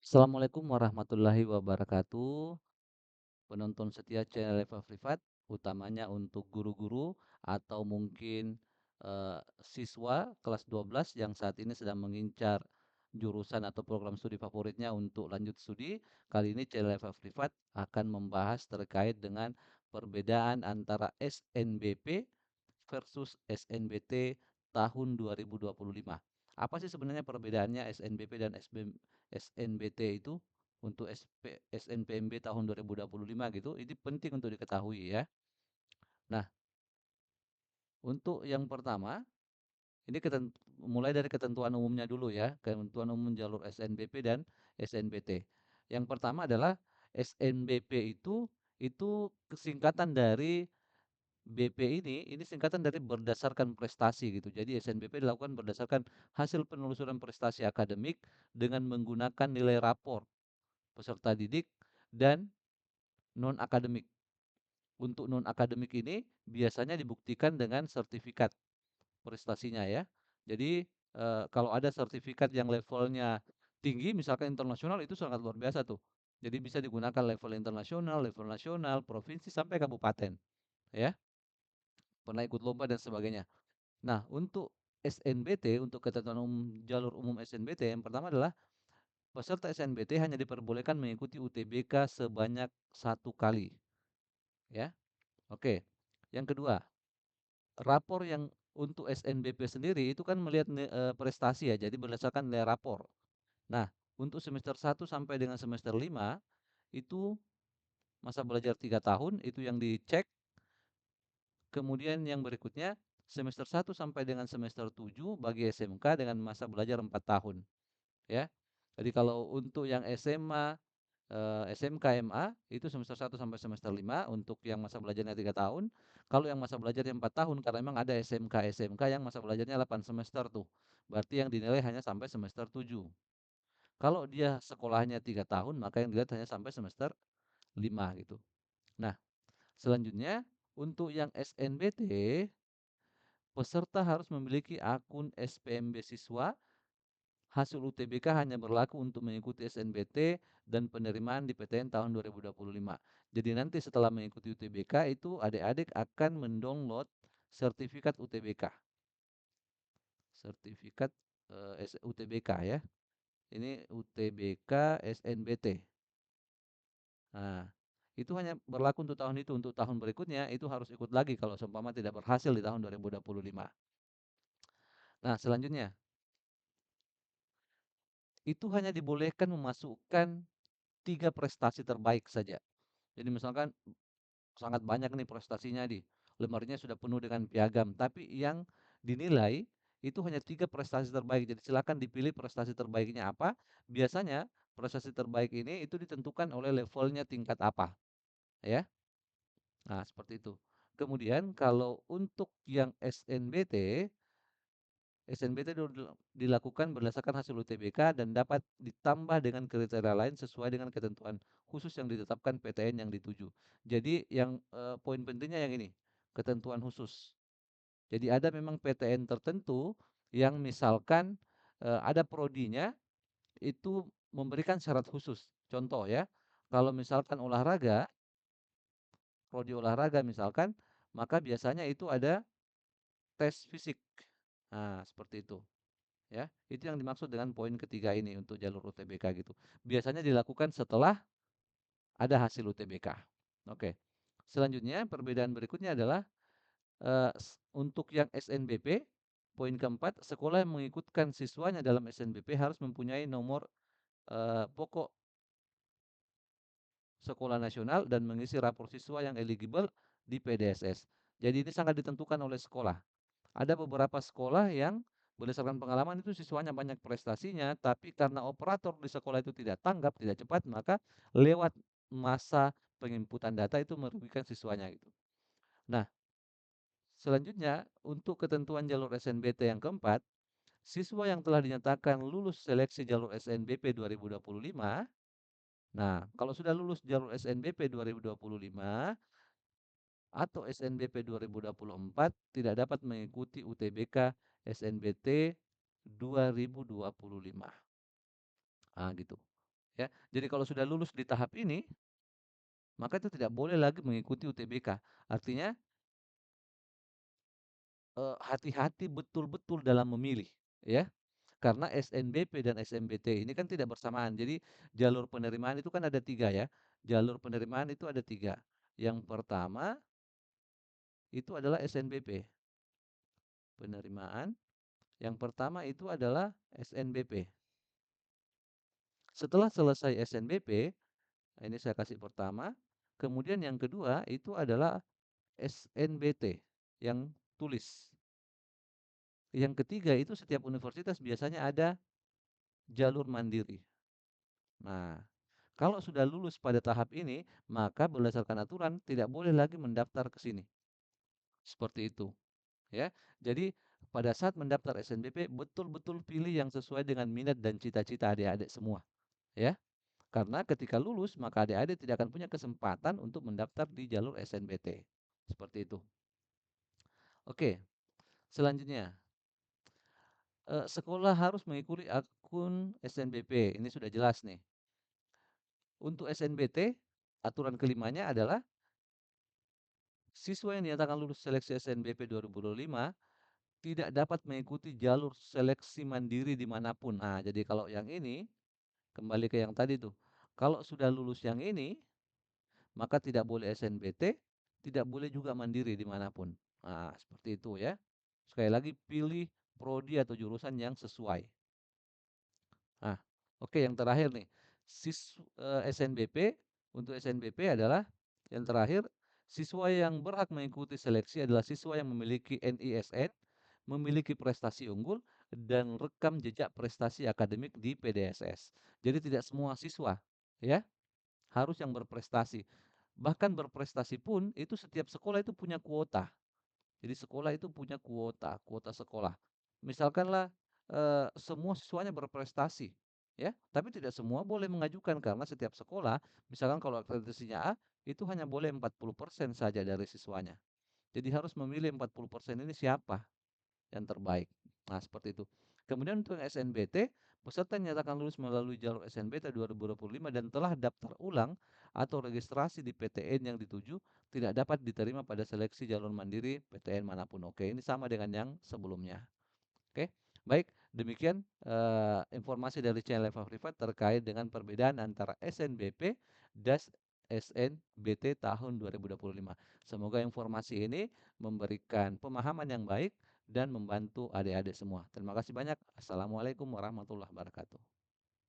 Assalamualaikum warahmatullahi wabarakatuh. Penonton setia channel Eva Privat, utamanya untuk guru-guru atau mungkin siswa kelas 12 yang saat ini sedang mengincar jurusan atau program studi favoritnya untuk lanjut studi. Kali ini channel Eva Privat akan membahas terkait dengan perbedaan antara SNBP versus SNBT tahun 2025. Apa sih sebenarnya perbedaannya SNBP dan SNBT itu untuk SNPMB tahun 2025 gitu? Ini penting untuk diketahui ya. Nah, untuk yang pertama, ini mulai dari ketentuan umumnya dulu ya, ketentuan umum jalur SNBP dan SNBT. Yang pertama adalah SNBP itu singkatan dari BP ini singkatan dari berdasarkan prestasi gitu. Jadi SNBP dilakukan berdasarkan hasil penelusuran prestasi akademik dengan menggunakan nilai rapor peserta didik dan non akademik. Untuk non akademik ini biasanya dibuktikan dengan sertifikat prestasinya ya. Jadi kalau ada sertifikat yang levelnya tinggi misalkan internasional itu sangat luar biasa tuh. Jadi bisa digunakan level internasional, level nasional, provinsi sampai kabupaten ya. Pernah ikut lomba dan sebagainya. Nah, untuk SNBT, untuk ketentuan jalur umum SNBT, yang pertama adalah peserta SNBT hanya diperbolehkan mengikuti UTBK sebanyak 1 kali. Ya, oke. Yang kedua, rapor yang untuk SNBP sendiri itu kan melihat prestasi ya, jadi berdasarkan nilai rapor. Nah, untuk semester 1 sampai dengan semester 5 itu masa belajar 3 tahun itu yang dicek. Kemudian yang berikutnya semester 1 sampai dengan semester 7 bagi SMK dengan masa belajar 4 tahun ya. Jadi kalau untuk yang SMA, SMK, MA itu semester 1 sampai semester 5 untuk yang masa belajarnya 3 tahun. Kalau yang masa belajarnya 4 tahun karena memang ada SMK yang masa belajarnya 8 semester tuh. Berarti yang dinilai hanya sampai semester 7. Kalau dia sekolahnya 3 tahun maka yang dilihat hanya sampai semester 5 gitu. Nah, selanjutnya untuk yang SNBT peserta harus memiliki akun SPMB siswa. Hasil UTBK hanya berlaku untuk mengikuti SNBT dan penerimaan di PTN tahun 2025. Jadi nanti setelah mengikuti UTBK itu adik-adik akan mendownload sertifikat UTBK. Sertifikat UTBK ya. Ini UTBK SNBT. Nah, itu hanya berlaku untuk tahun itu. Untuk tahun berikutnya itu harus ikut lagi kalau seumpama tidak berhasil di tahun 2025. Nah, selanjutnya itu hanya dibolehkan memasukkan 3 prestasi terbaik saja. Jadi misalkan sangat banyak nih prestasinya di lemarinya sudah penuh dengan piagam, tapi yang dinilai itu hanya 3 prestasi terbaik. Jadi silakan dipilih prestasi terbaiknya apa. Biasanya prestasi terbaik ini itu ditentukan oleh levelnya tingkat apa, ya. Nah, seperti itu. Kemudian kalau untuk yang SNBT dilakukan berdasarkan hasil UTBK dan dapat ditambah dengan kriteria lain sesuai dengan ketentuan khusus yang ditetapkan PTN yang dituju. Jadi yang poin pentingnya yang ini, ketentuan khusus. Jadi ada memang PTN tertentu yang misalkan ada prodinya itu memberikan syarat khusus. Contoh ya, kalau misalkan olahraga, prodi olahraga misalkan, maka biasanya itu ada tes fisik. Nah, seperti itu. Ya, itu yang dimaksud dengan poin ketiga ini untuk jalur UTBK gitu. Biasanya dilakukan setelah ada hasil UTBK. Oke. Selanjutnya perbedaan berikutnya adalah untuk yang SNBP, poin keempat, sekolah yang mengikutkan siswanya dalam SNBP harus mempunyai nomor pokok sekolah nasional dan mengisi rapor siswa yang eligible di PDSS. Jadi ini sangat ditentukan oleh sekolah. Ada beberapa sekolah yang berdasarkan pengalaman itu siswanya banyak prestasinya, tapi karena operator di sekolah itu tidak tanggap, tidak cepat, maka lewat masa penginputan data itu merugikan siswanya gitu. Nah, selanjutnya untuk ketentuan jalur SNBT yang keempat, siswa yang telah dinyatakan lulus seleksi jalur SNBP 2025. Nah, kalau sudah lulus jalur SNBP 2025 atau SNBP 2024 tidak dapat mengikuti UTBK SNBT 2025. Ah, gitu. ya. Jadi kalau sudah lulus di tahap ini, maka itu tidak boleh lagi mengikuti UTBK. Artinya, hati-hati betul-betul dalam memilih, ya. Karena SNBP dan SNBT ini kan tidak bersamaan. Jadi jalur penerimaan itu kan ada 3 ya. Jalur penerimaan itu ada 3. Yang pertama itu adalah SNBP, penerimaan. Yang pertama itu adalah SNBP. Setelah selesai SNBP, ini saya kasih pertama, kemudian yang kedua itu adalah SNBT yang tulis. Yang ketiga itu setiap universitas biasanya ada jalur mandiri. Nah, kalau sudah lulus pada tahap ini, maka berdasarkan aturan tidak boleh lagi mendaftar ke sini. Seperti itu, ya. Jadi pada saat mendaftar SNBP betul-betul pilih yang sesuai dengan minat dan cita-cita adik-adik semua, ya. Karena ketika lulus maka adik-adik tidak akan punya kesempatan untuk mendaftar di jalur SNBT. Seperti itu. Oke, selanjutnya sekolah harus mengikuti akun SNBP. Ini sudah jelas nih. Untuk SNBT, aturan kelimanya adalah siswa yang dinyatakan lulus seleksi SNBP 2025 tidak dapat mengikuti jalur seleksi mandiri dimanapun. Nah, jadi kalau yang ini, kembali ke yang tadi tuh. Kalau sudah lulus yang ini, maka tidak boleh SNBT, tidak boleh juga mandiri dimanapun. Nah, seperti itu ya. Sekali lagi, pilih prodi atau jurusan yang sesuai. Nah, oke yang terakhir nih. SNBP, untuk SNBP adalah yang terakhir, siswa yang berhak mengikuti seleksi adalah siswa yang memiliki NISN, memiliki prestasi unggul, dan rekam jejak prestasi akademik di PDSS. Jadi tidak semua siswa ya harus yang berprestasi. Bahkan berprestasi pun itu setiap sekolah itu punya kuota. Jadi sekolah itu punya kuota, kuota sekolah. Misalkanlah semua siswanya berprestasi, ya, tapi tidak semua boleh mengajukan karena setiap sekolah, misalkan kalau akreditasinya A, itu hanya boleh 40% saja dari siswanya. Jadi harus memilih 40% ini siapa yang terbaik. Nah, seperti itu. Kemudian untuk SNBT, peserta yang nyatakan lulus melalui jalur SNBT 2025 dan telah daftar ulang atau registrasi di PTN yang dituju tidak dapat diterima pada seleksi jalur mandiri PTN manapun. Oke, ini sama dengan yang sebelumnya. Oke, baik. Demikian informasi dari channel Eva Privat terkait dengan perbedaan antara SNBP dan SNBT tahun 2025. Semoga informasi ini memberikan pemahaman yang baik dan membantu adik-adik semua. Terima kasih banyak. Assalamualaikum warahmatullahi wabarakatuh.